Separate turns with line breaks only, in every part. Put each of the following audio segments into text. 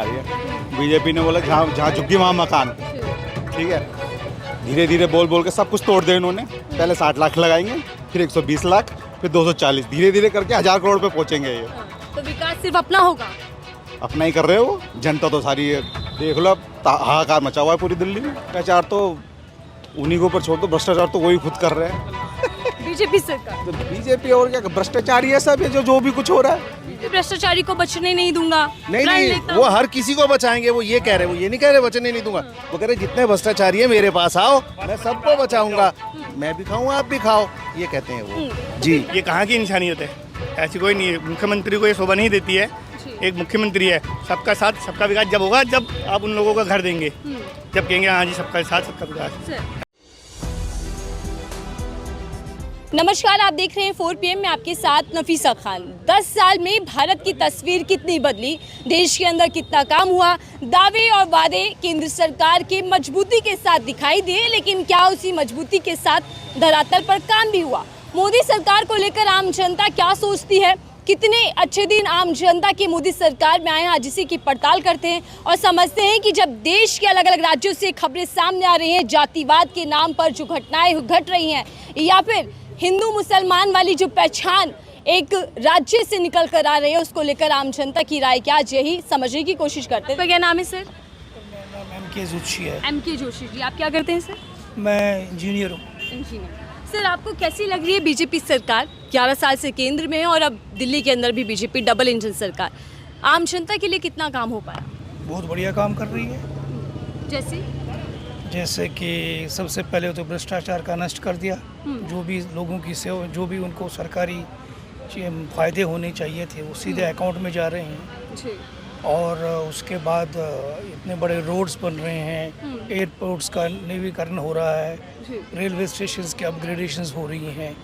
BJP ने बोला जहाँ जहाँ झुग्गी वहाँ मकान, ठीक है। धीरे धीरे बोल बोल के सब कुछ तोड़ दिया इन्होंने। पहले 60 लाख लगाएंगे, फिर 120 लाख, फिर 240, धीरे धीरे करके 1000 करोड़ पे पहुंचेंगे ये।
तो विकास सिर्फ अपना होगा?
अपना ही कर रहे हो, जनता तो सारी देख लो, हाहाकार मचा हुआ है पूरी दिल्ली में। भ्रष्टाचार तो उन्हीं के ऊपर छोड़ दो, भ्रष्टाचार तो वही खुद कर रहे हैं।
बीजेपी सरकार
तो बीजेपी और क्या, भ्रष्टाचारी है सब, ये जो भी कुछ हो रहा है।
भ्रष्टाचारी को बचने नहीं दूंगा।
नहीं, वो हर किसी को बचाएंगे, वो ये कह रहे हैं, वो ये नहीं कह रहे बचने नहीं दूंगा। वो कह रहे जितने भ्रष्टाचारी है मेरे पास आओ, मैं सबको बचाऊंगा, मैं भी खाऊं आप भी खाओ, ये कहते हैं वो। जी,
ये कहाँ की इंसानियत है? ऐसी कोई नहीं है। मुख्यमंत्री को ये शोभा नहीं देती है। एक मुख्यमंत्री है, सबका साथ सबका विकास जब होगा, जब आप उन लोगों का घर देंगे, जब कहेंगे हाँ जी सबका साथ सबका विकास।
नमस्कार, आप देख रहे हैं 4 PM में आपके साथ नफीसा खान। 10 साल में भारत की तस्वीर कितनी बदली, देश के अंदर कितना काम हुआ, दावे और वादे केंद्र सरकार के मजबूती के साथ दिखाई दिए, लेकिन क्या उसी मजबूती के साथ धरातल पर काम भी हुआ? मोदी सरकार को लेकर आम जनता क्या सोचती है? कितने अच्छे दिन आम जनता की मोदी सरकार में आए हैं, आज इसी की पड़ताल करते हैं और समझते हैं कि जब देश के अलग अलग राज्यों से खबरें सामने आ रही हैं, जातिवाद के नाम पर जो घटनाएं घट रही हैं, या फिर हिंदू मुसलमान वाली जो पहचान एक राज्य से निकल कर आ रही है, उसको लेकर आम जनता की राय क्या, आज यही समझने की कोशिश करते हैं। तो क्या नाम है सर?
MK जोशी है।
MK जोशी जी, आप क्या करते हैं सर?
मैं इंजीनियर हूँ।
इंजीनियर। सर, आपको कैसी लग रही है बीजेपी सरकार? 11 साल से केंद्र में है और अब दिल्ली के अंदर भी बीजेपी डबल इंजन सरकार, आम जनता के लिए कितना काम हो पाया?
बहुत बढ़िया काम कर रही है। जैसे कि सबसे पहले तो भ्रष्टाचार का नष्ट कर दिया। जो भी लोगों की सेवा, जो भी उनको सरकारी फ़ायदे होने चाहिए थे, वो सीधे अकाउंट में जा रहे हैं
जी।
और उसके बाद इतने बड़े रोड्स बन रहे हैं, एयरपोर्ट्स का नवीकरण हो रहा है, रेलवे स्टेशंस की अपग्रेडेशंस हो रही हैं।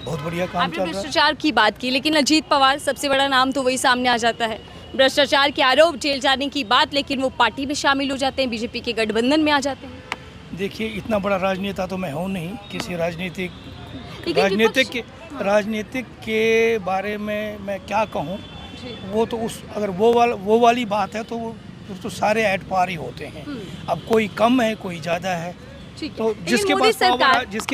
बहुत बढ़िया काम
आपने
चल रहा है।
भ्रष्टाचार की बात की, लेकिन अजीत पवार सबसे बड़ा नाम तो वही सामने आ जाता है। भ्रष्टाचार के आरोप, जेल जाने की बात, लेकिन वो पार्टी में शामिल हो जाते हैं, बीजेपी के गठबंधन में आ जाते हैं।
देखिए, इतना बड़ा राजनेता तो मैं हूँ नहीं, किसी राजनीतिक के बारे में मैं क्या कहूँ। वो तो अगर वो वाली बात है तो वो तो सारे एट पार ही होते हैं। अब कोई कम है, कोई ज़्यादा है, तो जिसके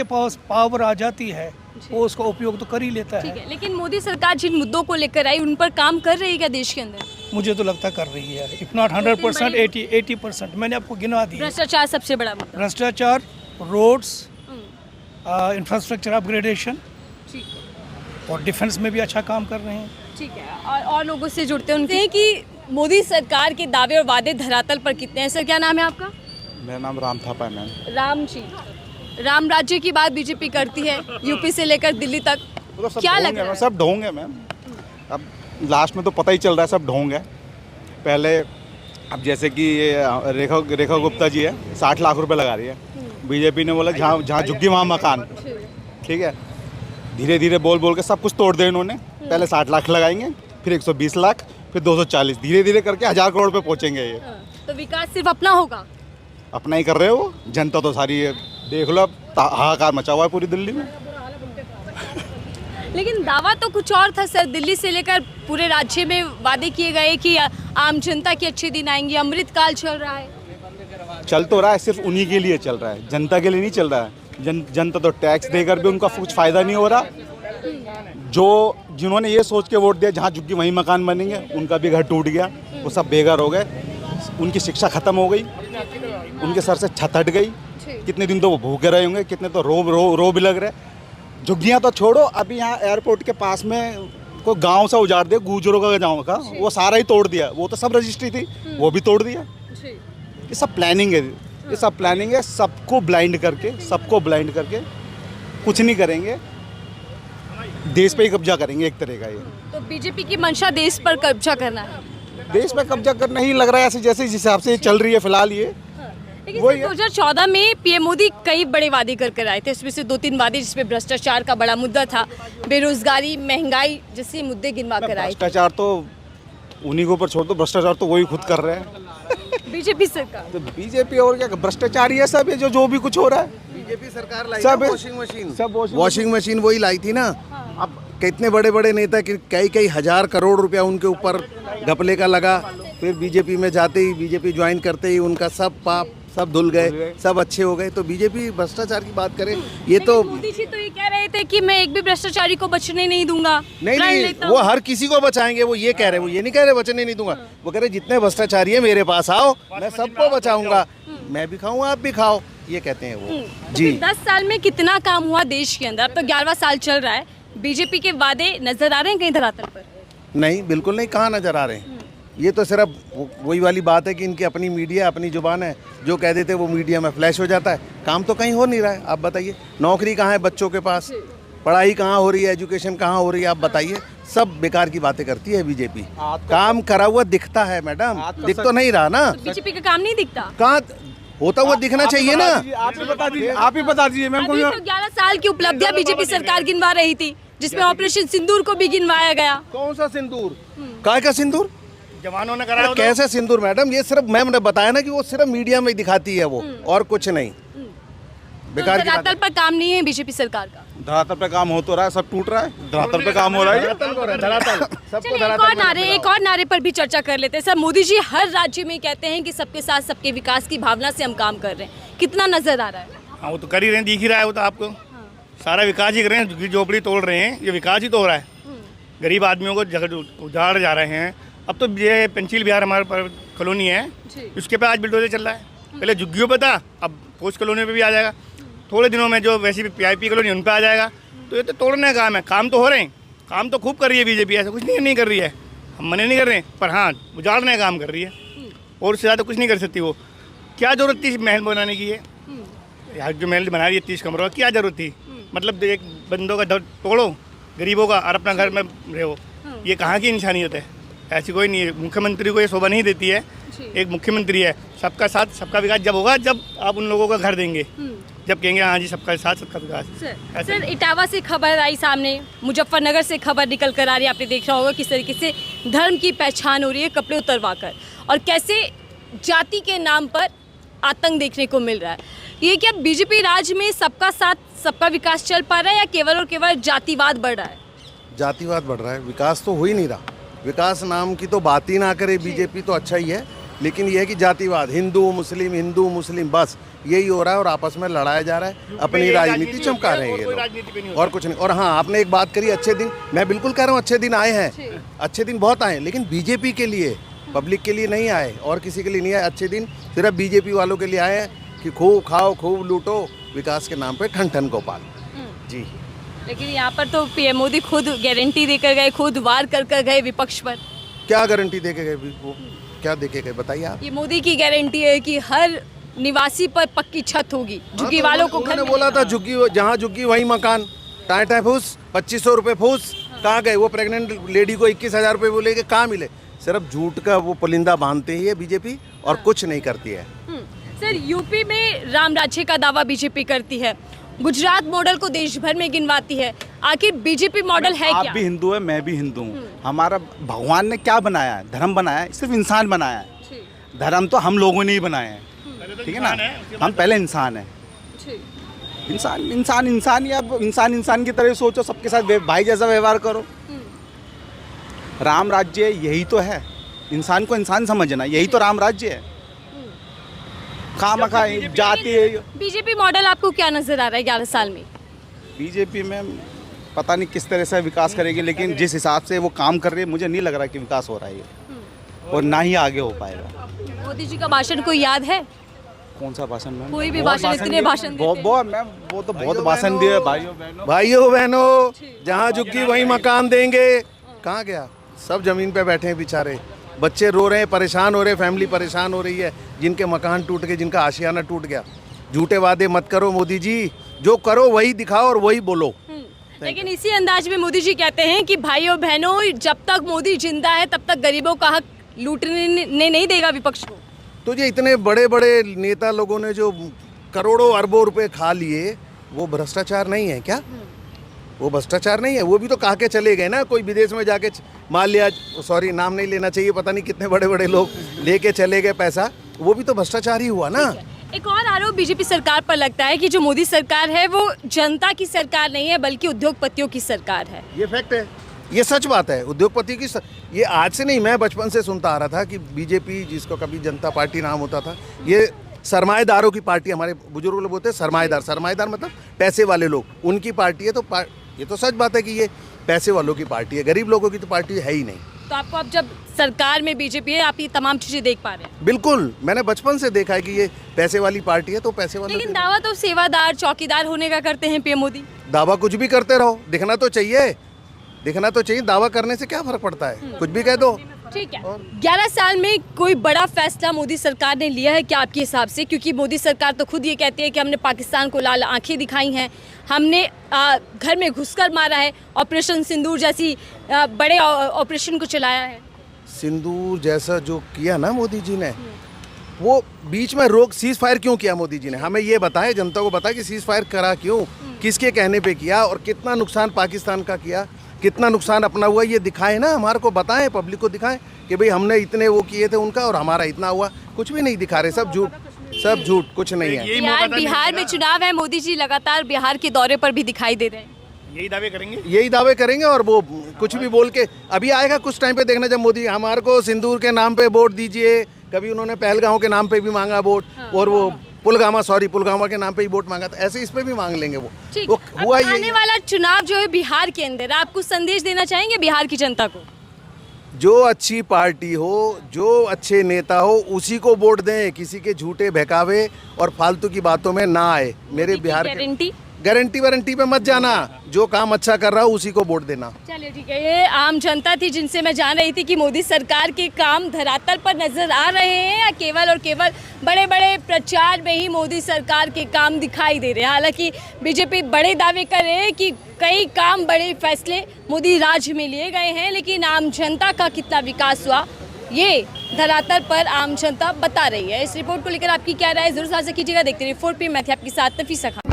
पास पावर आ जाती है वो उसका उपयोग तो कर ही लेता है।
लेकिन मोदी सरकार जिन मुद्दों को लेकर आई, उन पर काम कर रही है क्या देश के अंदर?
मुझे तो लगता कर रही है, इफ नॉट 100%, 80%। मैंने आपको गिनवा दिया।
भ्रष्टाचार सबसे बड़ा मुद्दा।
भ्रष्टाचार, रोड्स, इंफ्रास्ट्रक्चर अपग्रेडेशन, और डिफेंस में भी अच्छा काम कर रहे हैं।
ठीक है, और लोगों से जुड़ते हैं उनसे कि मोदी सरकार के दावे और वादे धरातल पर कितने हैं। सर, क्या नाम है आपका?
मेरा नाम राम थापा है मैम।
राम जी, राम राज्य की बात बीजेपी करती है, यूपी से लेकर दिल्ली तक। क्या लग रहा है?
सब ढोंग है मैम। अब लास्ट में तो पता ही चल रहा है सब ढोंग है। पहले अब जैसे कि ये रेखा गुप्ता जी है, 60 लाख रुपए लगा रही है। बीजेपी ने बोला जहाँ जहाँ झुग्गी वहाँ मकान, ठीक है। धीरे धीरे बोल बोल के सब कुछ तोड़ दिया इन्होंने। पहले 60 लाख लगाएंगे, फिर 120 लाख, फिर 240, धीरे धीरे करके 1000 करोड़ पे पहुंचेंगे ये।
तो विकास सिर्फ अपना होगा?
अपना ही कर रहे हो, जनता तो सारी देख लो, हाहाकार मचा हुआ है पूरी दिल्ली में।
लेकिन दावा तो कुछ और था सर, दिल्ली से लेकर पूरे राज्य में वादे किए गए कि आम जनता के अच्छे दिन आएंगे, अमृत काल चल रहा है।
चल तो रहा है, सिर्फ उन्हीं के लिए चल रहा है, जनता के लिए नहीं चल रहा है। जनता तो टैक्स देकर भी उनका कुछ फ़ायदा नहीं हो रहा। जिन्होंने ये सोच के वोट दिया जहाँ झुग्गी वहीं मकान बनेंगे, उनका भी घर टूट गया, वो सब बेघर हो गए, उनकी शिक्षा ख़त्म हो गई, उनके सर से छत हट गई। कितने दिन तो वो भूखे रहे होंगे, कितने तो रो भी लग रहे। झुग्गियाँ तो छोड़ो, अभी यहाँ एयरपोर्ट के पास में कोई गांव सा उजाड़ दिया, गुजरों का गाँव का, वो सारा ही तोड़ दिया। वो तो सब रजिस्ट्री थी, वो भी तोड़ दिया। ये सब प्लानिंग है, ये सब प्लानिंग है। सबको ब्लाइंड करके कुछ नहीं करेंगे, देश पे ही कब्जा करेंगे एक तरह का। ये
तो बीजेपी की मंशा देश पर कब्जा करना है।
देश पे कब्जा करना ही लग रहा है, ऐसे जैसे जिस हिसाब से चल रही है फिलहाल ये।
लेकिन 2014 में पीएम मोदी कई बड़े वादे कर आए थे, उसमें से 2-3 वादे जिसमें भ्रष्टाचार का बड़ा मुद्दा था, बेरोजगारी, महंगाई जैसे मुद्दे गिनवा कर आए।
भ्रष्टाचार तो उन्हीं के ऊपर छोड़ दो, भ्रष्टाचार तो वही खुद कर रहे हैं।
बीजेपी सरकार
तो बीजेपी और क्या, भ्रष्टाचारी है सब, ये जो भी कुछ हो रहा है।
बीजेपी सरकार लाई
सब
वॉशिंग मशीन वही लाई थी ना। अब कितने बड़े बड़े नेता, कई हजार करोड़ रुपया उनके ऊपर घपले का लगा। फिर बीजेपी में जाते ही, बीजेपी ज्वाइन करते ही उनका सब पाप सब धुल गए, सब अच्छे हो गए। तो बीजेपी भ्रष्टाचार की बात करे, ये तो
मोदी जी तो ये कह रहे थे कि मैं एक भी भ्रष्टाचारी को बचने नहीं दूंगा।
नहीं
प्रण
नहीं,
लेता
वो
हूं।
हर किसी को बचाएंगे, वो ये कह रहे हैं, वो ये नहीं कह रहे बचने नहीं दूंगा। वो कह रहे जितने भ्रष्टाचारी है मेरे पास आओ, मैं सबको बचाऊंगा, मैं भी खाऊं आप भी खाओ, ये कहते हैं वो।
तो
जी,
फिर 10 साल में कितना काम हुआ देश के अंदर? अब तो 11वां साल चल रहा है, बीजेपी के वादे नजर आ रहे हैं कहीं धरातल पर?
नहीं बिल्कुल नहीं, कहाँ नजर आ रहे हैं। ये तो सिर्फ वही वाली बात है कि इनकी अपनी मीडिया, अपनी जुबान है, जो कह देते वो मीडिया में फ्लैश हो जाता है। काम तो कहीं हो नहीं रहा है। आप बताइए, नौकरी कहाँ है बच्चों के पास, पढ़ाई कहाँ हो रही है, एजुकेशन कहाँ हो रही है, आप बताइए। सब बेकार की बातें करती है बीजेपी। काम करा हुआ दिखता है मैडम, दिख तो नहीं रहा ना।
बीजेपी का काम नहीं दिखता?
कहाँ होता हुआ दिखना चाहिए ना।
आप ही बता दीजिए, आप ही बता दीजिए मैम।
अभी तो 11 साल की उपलब्धियां बीजेपी सरकार गिनवा रही थी, जिसमें ऑपरेशन सिंदूर को भी गिनवाया गया।
कौन सा सिंदूर, काय का सिंदूर,
जवानों ने कराया।
कैसे सिंदूर मैडम? ये सिर्फ मैम ने बताया ना कि वो सिर्फ मीडिया में दिखाती है वो, और कुछ नहीं।
तो
बेकार की बात
धरातल पर काम नहीं है बीजेपी सरकार का।
धरातल पे काम हो तो रहा है, सब टूट रहा है। धरातल पे काम हो रहा है।
सबको
चलिए एक और नारे पर भी चर्चा कर लेते हैं। सर, मोदी जी हर राज्य में कहते हैं कि सबके साथ सबके विकास की भावना से हम काम कर रहे हैं, कितना नजर आ रहा है?
हाँ, वो तो कर ही रहे हैं, दिख ही रहा है वो तो आपको। सारा विकास ही कर रहे हैं, झुग्गी झोपड़ी तोड़ रहे हैं, ये विकास ही तो हो रहा है। गरीब आदमियों को जगह उजाड़ जा रहे हैं। अब तो ये पेंसिल बिहार हमारे पर कॉलोनी है, उसके पे आज बिल्डोजर चल रहा है। पहले झुग्गियों पे था, अब पोस्ट कॉलोनी पे भी आ जाएगा। थोड़े दिनों में जो वैसी भी PIP कॉलोनी उन पे आ जाएगा। तो ये तो तोड़ने का काम है। काम तो हो रहे हैं, काम तो खूब कर रही है बीजेपी, ऐसा कुछ नहीं कर रही है, हम मने नहीं कर रहे हैं, पर हाँ उजाड़ने का काम कर रही है। और उससे ज़्यादा कुछ नहीं कर सकती वो। क्या ज़रूरत थी महल बनाने की? है यार, जो महल बना रही है 30 कमरों का, क्या ज़रूरत थी? मतलब एक बंदों का दर तोड़ो गरीबों का और अपना घर में रहो, ये कहाँ की इंसानियत है? ऐसी कोई नहीं है। मुख्यमंत्री को ये शोभा नहीं देती है। एक मुख्यमंत्री है, सबका साथ सबका विकास जब होगा, जब आप उन लोगों का घर देंगे, जब कहेंगे हाँ जी सबका साथ सबका विकास।
सर, इटावा से खबर आई सामने, मुजफ्फरनगर से खबर निकल कर आ रही है, आपने देखा होगा किस तरीके से धर्म की पहचान हो रही है कपड़े उतरवा कर, और कैसे जाति के नाम पर आतंक देखने को मिल रहा है। ये क्या बीजेपी राज में सबका साथ सबका विकास चल पा रहा है, या केवल और केवल जातिवाद बढ़ रहा है?
जातिवाद बढ़ रहा है, विकास तो हो ही नहीं रहा। विकास नाम की तो बात ही ना करे बीजेपी, तो अच्छा ही है। लेकिन यह है कि जातिवाद, हिंदू मुस्लिम बस यही हो रहा है, और आपस में लड़ाया जा रहा है, अपनी राजनीति चमका रहे हैं ये लोग, और कुछ नहीं। और हाँ, आपने एक बात करी, अच्छे दिन, मैं बिल्कुल कह रहा हूँ अच्छे दिन आए हैं, अच्छे दिन बहुत आए, लेकिन बीजेपी के लिए, पब्लिक के लिए नहीं आए, और किसी के लिए नहीं आए। अच्छे दिन सिर्फ बीजेपी वालों के लिए आए हैं कि खूब खाओ खूब लूटो, विकास के नाम पे ठन ठन गोपाल जी।
लेकिन यहाँ पर तो पीएम मोदी खुद गारंटी देकर गए, खुद वार कर गए विपक्ष पर।
क्या गारंटी दे के गए वो, क्या दे के गए बताइए आप?
ये मोदी की गारंटी है कि हर निवासी पर पक्की छत होगी, झुग्गी वालों को घर
बोला था झुग्गी, जहाँ झुग्गी वहीं मकान, टाटा फूस 2500 रुपये फूस। कहाँ गए वो प्रेग्नेंट लेडी को 21,000 रुपये बोले कि कहाँ मिले? सिर्फ झूठ का वो पुलिंदा बांधते ही है बीजेपी, और कुछ नहीं करती है।
सर, यूपी में राम राज्य का दावा बीजेपी करती है, गुजरात मॉडल को देश भर में गिनवाती है, आखिर बीजेपी मॉडल है
आप
क्या?
भी हिंदू है, मैं भी हिंदू हूँ। हमारा भगवान ने क्या बनाया है? धर्म बनाया है, सिर्फ इंसान बनाया है। धर्म तो हम लोगों ने ही बनाया है, ठीक है ना? हम पहले इंसान है, इंसान ही। अब इंसान की तरह सोचो, सबके साथ भाई जैसा व्यवहार करो। राम राज्य यही तो है, इंसान को इंसान समझना, यही तो राम राज्य है। खामखा जाती है।
बीजेपी मॉडल आपको क्या नजर आ रहा है 11 साल में?
बीजेपी में पता नहीं किस तरह से विकास करेगी, लेकिन जिस हिसाब से वो काम कर रही है, मुझे नहीं लग रहा कि विकास हो रहा है, और ना ही आगे हो पाएगा।
मोदी जी का भाषण कोई याद है?
कौन सा भाषण मैम?
कोई भी भाषण, इतने भाषण देते हैं।
मैम वो तो बहुत भाषण दिए
भाइयों बहनों, जहाँ झुग्गी वहीं मकान देंगे। कहाँ गया? सब जमीन पे बैठे हैं बेचारे, बच्चे रो रहे हैं, परेशान हो रहे हैं, फैमिली परेशान हो रही है, जिनके मकान टूट गए, जिनका आशियाना टूट गया। झूठे वादे मत करो मोदी जी, जो करो वही दिखाओ और वही बोलो।
लेकिन इसी अंदाज में मोदी जी कहते हैं कि भाइयों बहनों, जब तक मोदी जिंदा है तब तक गरीबों का हक लूटने नहीं देगा विपक्ष को।
तो ये इतने बड़े बड़े नेता लोगों ने जो करोड़ों अरबों रुपए खा लिए, वो भ्रष्टाचार नहीं है क्या? वो भ्रष्टाचार नहीं है? वो भी तो कहा के चले गए ना, कोई विदेश में जाके मान लिया, सॉरी नाम नहीं लेना चाहिए, पता नहीं कितने बड़े बड़े लोग लेके चले गए पैसा, वो भी तो भ्रष्टाचार ही हुआ ना।
एक और आरोप बीजेपी सरकार पर लगता है कि जो मोदी सरकार है वो जनता की सरकार नहीं है, बल्कि उद्योगपतियों की सरकार है।
ये फैक्ट है, ये सच बात है। उद्योगपति की ये आज से नहीं, मैं बचपन से सुनता आ रहा था कि बीजेपी, जिसको कभी जनता पार्टी नाम होता था, ये सरमाएदारों की पार्टी, हमारे बुजुर्ग लोग बोलते हैं सरमाएदार। सरमाएदार मतलब पैसे वाले लोग, उनकी पार्टी है। तो ये तो सच बात है कि ये पैसे वालों की पार्टी है, गरीब लोगों की तो पार्टी है ही नहीं।
तो आपको अब जब सरकार में बीजेपी है, आप ये तमाम चीजें देख पा रहे हैं।
बिल्कुल, मैंने बचपन से देखा है कि ये पैसे वाली पार्टी है, तो पैसे वालों
लेकिन
की
दावा तो सेवादार चौकीदार होने का करते हैं पीएम मोदी।
दावा कुछ भी करते रहो, दिखना तो चाहिए, दिखना तो चाहिए। दावा करने से क्या फर्क पड़ता है, कुछ भी कह दो।
ठीक है, 11 साल में कोई बड़ा फैसला मोदी सरकार ने लिया है क्या आपके हिसाब से? क्योंकि मोदी सरकार तो खुद ये कहती है कि हमने पाकिस्तान को लाल आंखें दिखाई हैं, हमने घर में घुसकर मारा है, ऑपरेशन सिंदूर जैसी बड़े ऑपरेशन को चलाया है।
सिंदूर जैसा जो किया ना मोदी जी ने, वो बीच में रोक, सीज फायर क्यों किया मोदी जी ने? हमें ये बताएं, जनता को बताएं कि सीज फायर करा क्यों, किसके कहने पे किया, और कितना नुकसान पाकिस्तान का किया, कितना नुकसान अपना हुआ, ये दिखाएं ना, हमारे को बताएं, पब्लिक को दिखाएं कि भाई हमने इतने वो किए थे उनका और हमारा इतना हुआ। कुछ भी नहीं दिखा रहे, सब झूठ, सब झूठ, कुछ नहीं है।
बिहार में चुनाव है, मोदी जी लगातार बिहार के दौरे पर भी दिखाई दे रहे हैं।
यही दावे करेंगे,
यही दावे करेंगे, और वो कुछ भी बोल के अभी आएगा कुछ टाइम पे देखना, जब मोदी हमारे को सिंदूर के नाम पे वोट दीजिए, कभी उन्होंने पहलगांव के नाम पे भी मांगा वोट, और वो पुलगामा के नाम पे ही वोट मांगा था, ऐसे इस पे भी मांग लेंगे वो हुआ।
ये आने वाला चुनाव जो है बिहार के अंदर, आप कुछ संदेश देना चाहेंगे बिहार की जनता को?
जो अच्छी पार्टी हो, जो अच्छे नेता हो, उसी को वोट दें, किसी के झूठे बहकावे और फालतू की बातों में ना आए। मेरे बिहार
गारंटी
गारंटी पे मत जाना, जो काम अच्छा कर रहा हो उसी को वोट देना।
चलिए ठीक है, ये आम जनता थी जिनसे मैं जान रही थी कि मोदी सरकार के काम धरातल पर नजर आ रहे हैं या केवल और केवल बड़े बड़े प्रचार में ही मोदी सरकार के काम दिखाई दे रहे हैं। हालांकि बीजेपी बड़े दावे कर रहे हैं कि कई काम, बड़े फैसले मोदी राज में लिए गए हैं, लेकिन आम जनता का कितना विकास हुआ ये धरातल पर आम जनता बता रही है। इस रिपोर्ट को लेकर आपकी क्या राय है, जरूर साझा कीजिएगा। देखते रहिए 4PM, मैं थी आपके साथ नफीसा खान।